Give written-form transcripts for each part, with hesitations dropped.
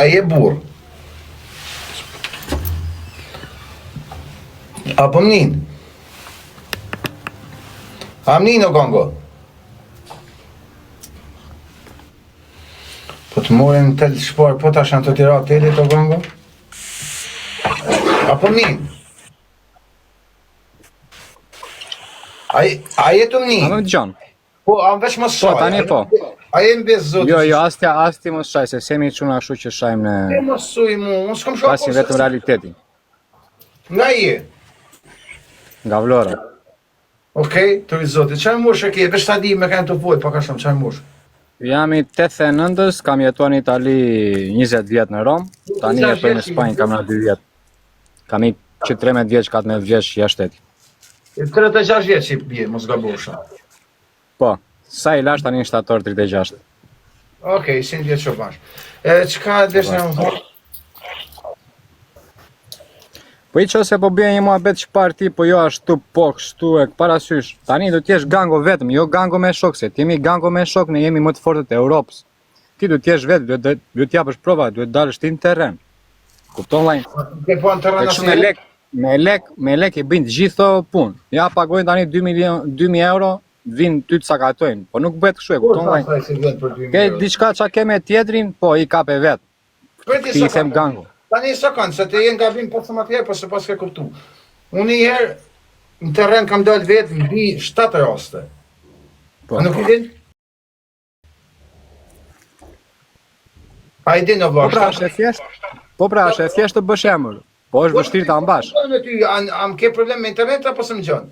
ai e burr. Apo mnin? A mnin o gongo? Po të morin tel shpar, po tash janë të tira telit o gongo? Apo mnin? A jetu mnin? A më dëgjon? Po, a veç mos shaj. Po, tani po. A jem bez zotë. Jo, asti mos shaj, se semi çuna ashtu që shajmë në... E mos suj mu, mos kom shko Pasim vetëm realitetin. Nga je? Nga Vlora. Okej, të vi zotit, qaj mosh e ke? Veç ta di me kanë të pojt, paka shumë, qaj mosh? Jam i 89-ës, kam jetuar në Itali 20 vjet në Rom, tani jetoj në Spanjë, kam në 2 vjet. Kam i që 13 vjeç, 14 vjeç jashtë shtetit. 36 vjeç i bje, mos gabosha. Po, sa i lash tani në shtator 36. Okej, 100 vjeç o bash. Qka desh në më thonë? Po i qose po bje një muhabet që parë ti, po jo ashtu po, kështu e parasysh. Tani do t'jesh gango vetëm, jo gango me shok, se t'jemi gango me shok, ne jemi më të fortët e Europës. Ti do t'jesh vetë, duhet t'japësh prova, duhet dalësh ti në terren. Kupton lajn? Ke po në terren asë me lek e bëjnë të gjithë punë. Ja pagojnë tani 2.000 euro, vinë ty të sakatojnë, po nuk bëhet kështu e, kupton lajn? Ke diçka qa ke me tjetrin, po i kape vetë. Ti i them gango. Tani i sekund, se të jenë gabim për thëmë atjerë, për se pas ke kuptu. Unë i herë, në terren kam dalë vetë, në bi 7 raste. A nuk i din? A i din o vërë? Po pra, është e thjesht të bësh emër. Po është vështirë ta mbash. A më ke problem me internet, apo së më gjonë?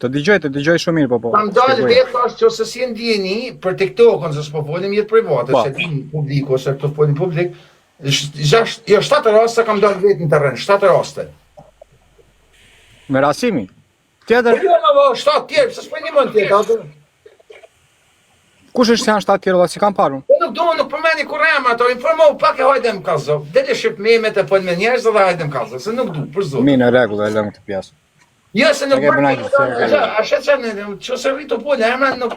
Të dëgjoj shumë mirë, po. Kam dalë vetë është që se si në dijeni, për TikTok-ën, se s'po folim jetë private, se ti në publik, ose këto folim publik, jo 7 raste kam dalë vetë në terren, 7 raste. Me rasimi? Tjetër? Po jo në 7 tjerë, se s'po një mën tjetër. Kush është janë 7 tjerë, si kam parun? Po nuk përmeni kur emra ato, informohu pak e hajde më kazo. Dele shqip memet e pojnë me njerëz dhe hajde më kazo, se nuk du, për zotë. Mi në regullë e lëngë të pjesë. Jo, se nuk përmeni, a shetë që në, që se rritë të pojnë, emra nuk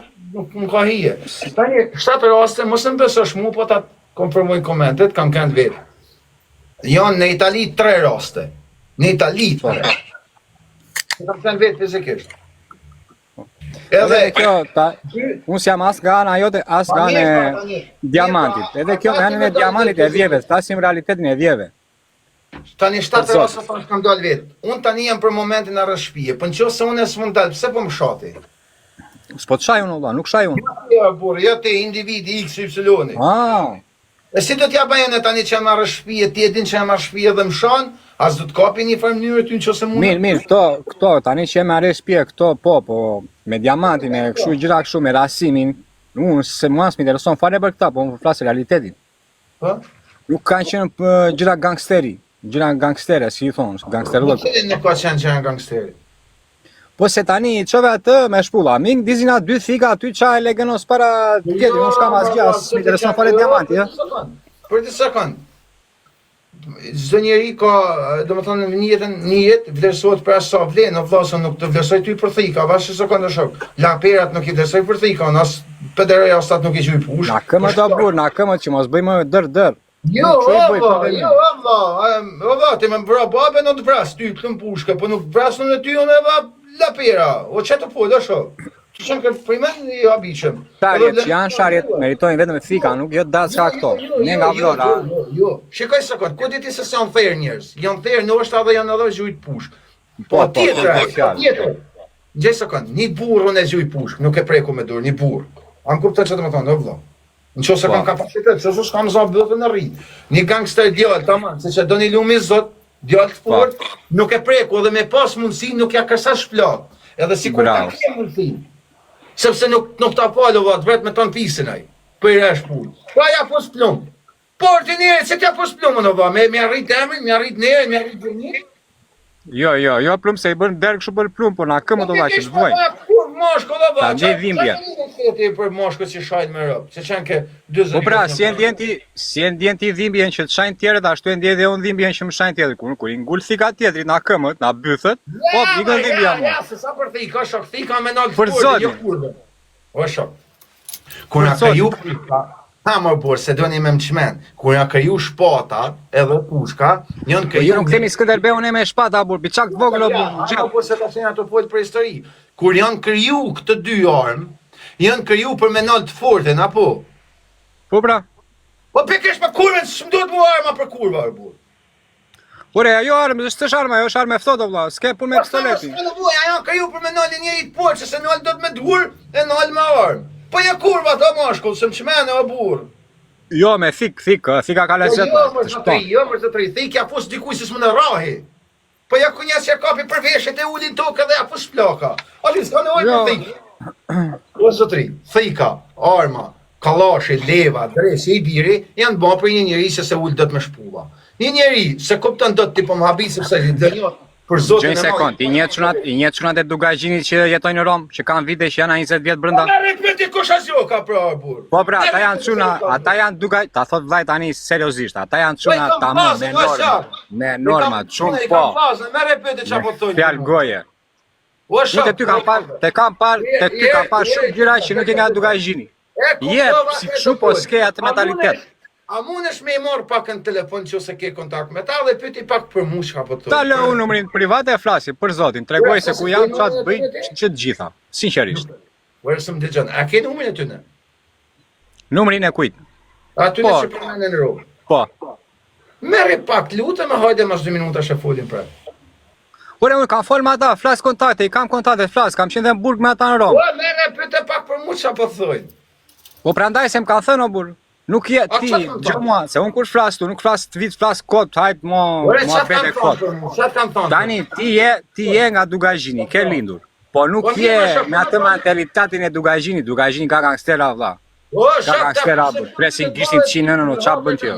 ka hije. Tani, 7 raste, mos në besosh mu, po ta konfirmojnë komentet, kam kënd vetë. Janë në Itali 3 raste. Në Itali 3. Kam kënd vetë fizikisht. Edhe kjo, unë s'jam as nga ana jote, as nga në diamantit. Edhe kjo nga në diamantit e dhjeve, stasim realitetin e dhjeve. Tani 7 raste thonë kam dalë vetë. Unë tani jam për momentin në rëshpije, për në qo se unë e s'mund dalë, pse po më shati? S'po të shaj unë, Allah, nuk shaj unë. Ja, burë, ja te individi X, Y. E si do t'ja bëjene tani që jam marrë shpije, ti e din që jam marrë shpije dhe më shanë, as do t'kapi një farë mënyrë ty në që se mundë? Mirë, këto, tani që jam marrë shpije, këto, po, me diamantin, me këshu gjira këshu, me rasimin, unë se mua s'mi intereson fare për këta, po më flasë realitetin. Po? Nuk kanë qenë gjira gangsteri, gjira gangstere, si i thonë, gangsterlëk. Nuk ka qenë që janë gangsteri. Po se tani qove atë me shpulla, ming dizina 2 thika aty qa e legenos para tjetër, nuk shkam asgjë, as më intereson fare diamanti, Për të sekund. Çdo njeri ka, domethënë një jetë vlerësohet për sa vlen, vllazë nuk të vlerësoj ty për thika, vash se sekondë shok. Laperat nuk i vlerësoj për thika, as pederëja stat nuk i quaj push. Na këmë do burr, na këmë që mos bëjmë dër. Jo, valla, ti më vra babë në të vras ty këtë pushkë, po nuk vras në ty unë lapera. O çeto po do shoh. Ti shon që primen i habiçëm. Sharjet që janë sharjet meritojnë vetëm thika, nuk jo dasha këto. Ne nga Vlora. Jo. Shikoj sekond, ku ti se janë fair njerëz? Janë fair ndoshta edhe janë edhe zhujt pushk. Po tjetër. Gjej sekond, një burr unë e zhuj pushk, nuk e preku me dorë, një burr. An kupton çfarë do të thonë, o vëlla? Nëse kam kapacitet, se s'kam za bëllën e rrit. Një gangster djalë tamam, se që doni lumi zot, djalë të fortë, nuk e preku edhe me pas mundësi nuk ja kërsa shplak. Edhe sikur ka mundësi. Sepse nuk ta palo vat vetë me ton pisin ai. Po i rash punë. Po ja pos plumb. Por ti njerë, se t'ja pos plumbën o va, me arrit emrin, me arrit nerën, me arrit gjërnit. Jo plumb se i bën derë kështu bën plumb, por na këmë do vaqë zvoj. Moshko do va. Ta gjej dhimbje. Ti për moshkët që shajnë me rob, se çan ke 40. Po pra, si e ndjen ti dhimbjen që të shajnë tjerët, ashtu e ndjej edhe unë dhimbjen që më shajnë tjetër. Kur i ngul thika tjetrit na këmët, na bythet, po ikën dhimbja mua. Ja, se sa për thika, shok thika me nalt për zotin. O shok. Kur na Ha më burr, se doni me më çmen. Kur janë kriju shpata edhe pushka, janë Po ju kriju nuk themi Skënderbeun me shpata burr, çak të vogël o burr. Po se tash janë ato fol për histori. Kur janë kriju këtë dy armë, janë kriju për me nalt fortën, apo? Po pra. Po pikërisht për kurvën, s'm duhet mu arma për kurva, burr. Ore, ajo armë, s'është armë, ajo është armë e ftohtë vëlla, s'ke punë me pistoleti. Ajo kriju për me nalë njëri të poshtë, se nal do të me dur e nal me armë. Po ja kurva ato mashkull, s'm çmene o burr. Jo, me thika ka lezet. Jo, më zotri, thikja fus dikuj se s'më në rahi. Po ja kunja që kapi për veshët e ulin tokë dhe ja fus plaka. Ali s'ka në ojë për thikë. O zotri, thika, arma, kallashi, leva, dresi, i biri, janë bërë për një njeri se ullë do të me shpulla. Një njeri se kupton do të tipo më habi sepse dhe një për zotin e Gjëjnë sekund, i njët çunat e Dugajgjinit që jetojnë në Rom, që kanë vite që janë 20 vjetë brenda. Po repeti kush asjo ka pra burr. Po pra, ata janë çuna, ata janë Dugaj, ta thot vllai tani seriozisht, ata janë çuna tamam me norma, shumë po. Me repeti çfarë po thonë. Fjalë goje. O Te ty kam parë shumë gjëra që nuk e nga Dugajgjini. Jep, si kështu po s'ke atë mentalitet. A mundesh me i marr pak në telefon që ose ke kontakt me ta dhe pyeti pak për mua çka po thonë. Ta lë unë numrin privat e flasi për zotin, tregoj se ku jam, çfarë bëj, që të gjitha, sinqerisht. Ora s'm dëgjon. A ke numrin e tyne? Numrin e kujt? A ty që përmenden në rrugë. Po. Merri pak lutem, hajde mas 2 minuta që folim pra. Ore, unë kam fol me ata, flas kontakte, i kam kontakte, flas, kam qenë dhe në burg me ata në Rom. Po, merre pyete pak për mua çka po thonë. Po prandaj se më kanë thënë o burr. Nuk je ti, gjë mua, se unë kur flas tu, nuk flas të vit, flas kot, hajt mo bete kot. Çfarë kanë thonë? Tani ti je nga Dugajgjini, ke lindur. Po nuk je me atë mentalitetin e Dugajgjinit, Dugajgjini ka gangstera vlla. Ka gangstera, presin gishtin të qinë në çfarë bën ti?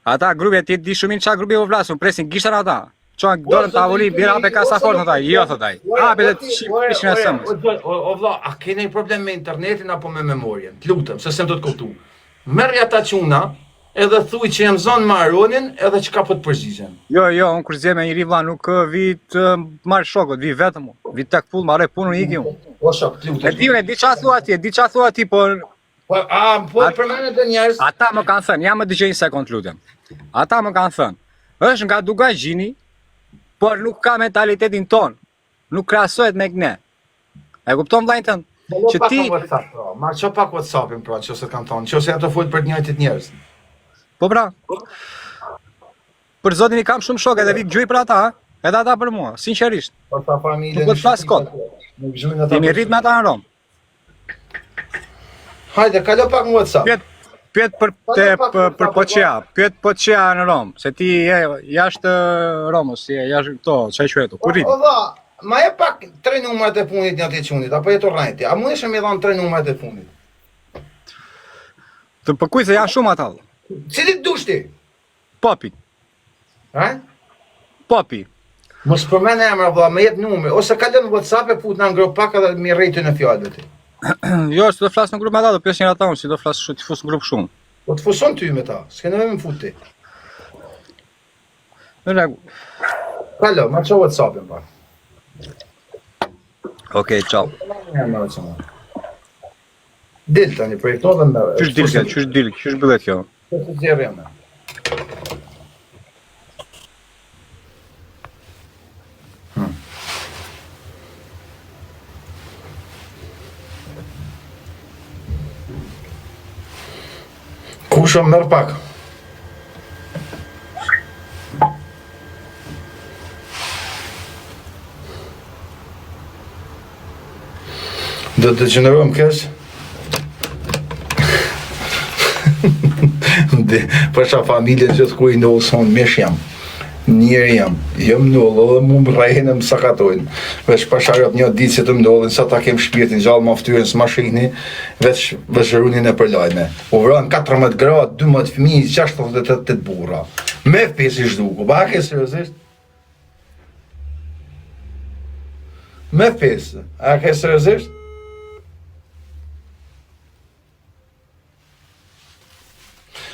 Ata grupe ti di shumin çfarë grupe u vlasun, presin gishtan ata. Çon dorën tavoli, bira pe kasa fort ata, jo thot ai. Hape të ishin asëm. O vlla, a keni problem me internetin apo me memorien? Lutem, se s'em do të kuptu. Merri ata çuna, edhe thuj që jam zonë Maronin, edhe çka po të përgjigjen. Jo, unë kur zje me njëri vlla nuk vi të marr shokut, vi vetëm unë. Vi tek pull, marrë punën iki unë. O shok, lutem. E di çfarë thua ti, po po përmendet e njerëz. Ata më kanë thënë, ja më dëgjoj një sekond lutem. Ata më kanë thënë, është nga Dugajgjini, por nuk ka mentalitetin ton. Nuk krahasohet me ne. E kupton vllajën tënd? Që ti ma ço pak WhatsAppin pra, nëse kanë thonë, nëse ato fol për të njëjtit njerëz. Po pra. Për zotin i kam shumë shokë edhe vi gjoj për ata, edhe ata për mua, sinqerisht. Për ta familjen. Nuk do të flas kot. Nuk gjojnë ata. Kemi rrit me ata në Rom. Hajde, kalo pak në WhatsApp. Pyet për Poçea, pyet Poçea në Rom, se ti je jashtë Romës, je jashtë këto, çfarë quhet? Ku rrit? Po valla, ma e pak 3 numrat e fundit një atë çunit, apo jeto rrajti. A mundesh më dhon 3 numrat e fundit? Të përkuj se janë shumë ata. Cili dush ti? Popi. Ha? Popi. Mos përmend emra valla, më jep numrin ose kalon në WhatsApp e fut na ngro pak edhe më rritë në fjalët ti. Jo, si do flas në grup me ata, do pyesin ata unë, si do flas të fus në grup shumë. Po të fuson ty me ta, s'ke nevojë më futi. Në rregull. Kalo, ma ço WhatsAppin pa. Okej, ciao. Dil tani projektova me. Ç'është dil, ç'është bëhet kjo? Po të zjerrim. Kushëm mërë pak. Do të degenerojmë kesh? Për qa familjen që të kuj ndohë sonë mesh jam. Njëri jam, jam ndohë dhe mu më rajhenë më sakatojnë. Veç pasharëp një ditë që të mdohën, sa ta kem shpirtin gjallë ma ftyrën së ma shihni, veç vëshërunin e përlajme. U vranë 14 gradë, 12 fëmijë, 68 burra. Me pesi shduku, ba ke seriosisht? Me pesi, a ke seriosisht?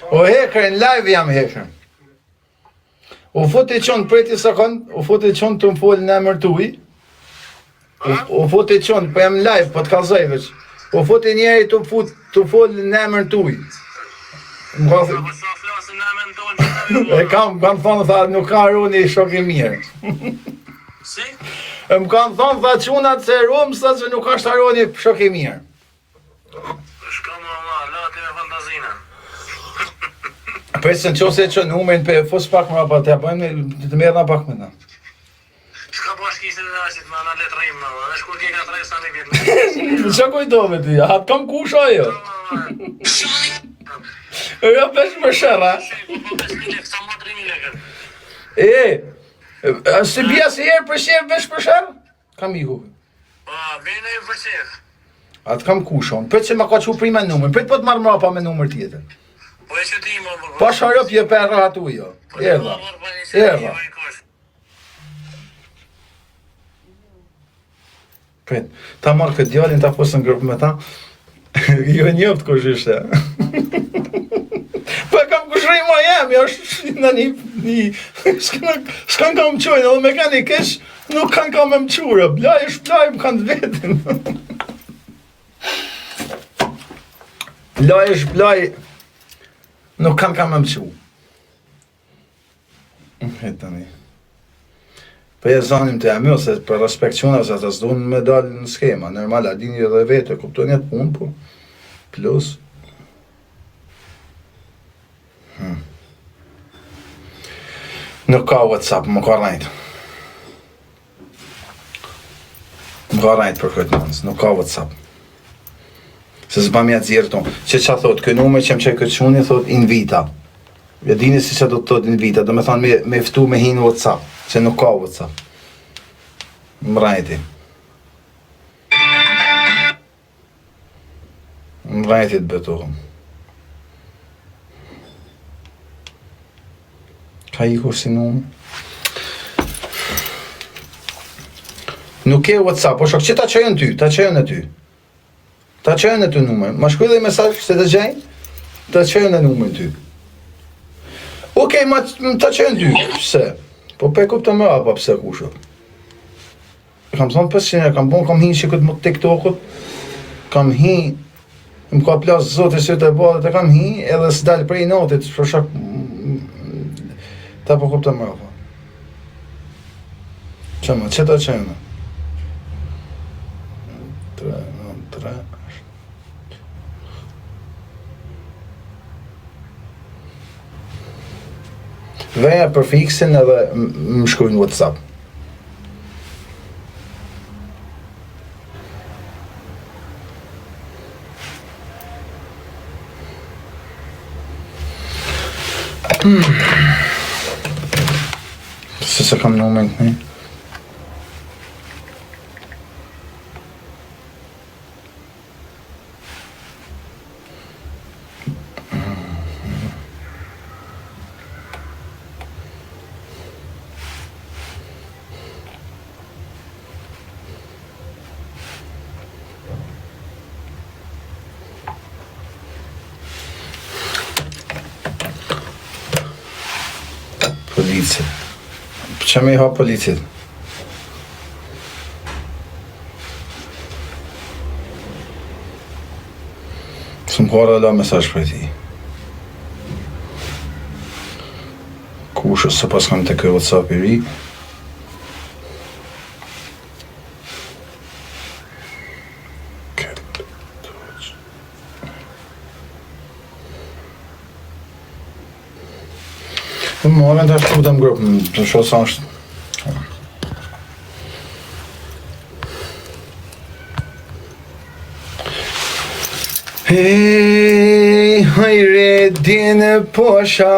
O hekër, në live jam hekër. U fote qonë preti sekund, u fote qonë të më folë në emër të uj. U fote qonë, po jam live, po të kalzoj veç. Po foti njeri të fol në emër tuj. E kam thonë, tha, nuk ka runi shok i mirë. Si? Më kanë thonë, tha, qunat se rumë, sa që nuk ashtë aroni shok i mirë. Shka ma, lati me fantazina. Presë në qose që numërin për fos pak më rapa, të japojnë, të merë nga pak me na. Shka bashkisë në ashtit me në letë rrimë, dhe shkur ke ka 3 sa një vjetë. Në që kujdove ti, atë kam kush ajo. Jo, pesh më shëra. Se bia se herë për shef vesh për shërë? Kam i huve. Vene e për shef. Atë kam kushon, për që ma ka që prima numër, për të marrë mrapa me numër tjetër. Po e që ti më më... Pa sharëp je perra atu jo. Erda. Pret, ta marrë këtë djallin, ta posë në grupë me ta, jo njëft kush ishte. Po e kam kushrej ma jemi, është në një... S'kan kam qojnë, edhe me kanë i kesh, nuk kanë kam e mqurë, blaj është blaj, më kanë të vetin. Blaj është blaj, nuk kanë kam e mqurë. Hetani. Po e zanim të jemi, ose për respekt quna, se të s'dun me dalë në skema, normal, a dini edhe vete, kuptojnë jetë punë, po, plus. Nuk ka WhatsApp, më ka rajtë. Më ka rajtë për këtë nënës, nuk ka WhatsApp. Se s'ba mja të zjerë tonë. Që thot, kë nume që më që këtë quni, thot, invita. E dini si që do të thot invita, do me thonë me ftu me hinë WhatsApp, që nuk ka WhatsApp. Më rajti. Më rajti të betohëm. Ka ikur si nume. Nuk e WhatsApp, po shok, që ta qëjën ty, ta qëjën e ty. Ta qëjën e ty nume. Ma shkuj dhe i mesaj se të gjejnë, ta qëjën e nume ty. Okej, ma ta qëjën ty, pse? Po pe kuptë me apa pse kusho. Kam thonë pësine, kam hinë që këtë më TikTokut, kam hinë, më ka plasë zote së të bëllë, të kam hinë, edhe së dalë prej notit, për shak, ta po kuptë me apa. Qëma, që ta qëjën? 3. Veja për fiksin edhe më shkruajnë WhatsApp. Se kam në moment një. Policit. Që me i ha policit? Së më kora la mesaj për ti. Kushës se pas kam të kërë WhatsApp i ri. Më morën të ashtu të më grupë, të shosë ashtë. Hej, hajre, dine posha.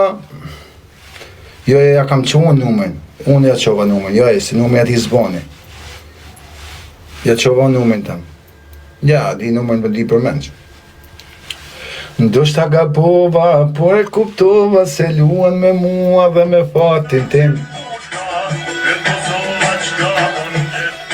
Jo, ja kam qonë numën, unë ja qova numën, jo, si numën ja t'i zboni. Ja qova numën tëmë. Ja, di numën për di për menqë. Ndoshta gabova, por e kuptova se luan me mua dhe me fatin tim.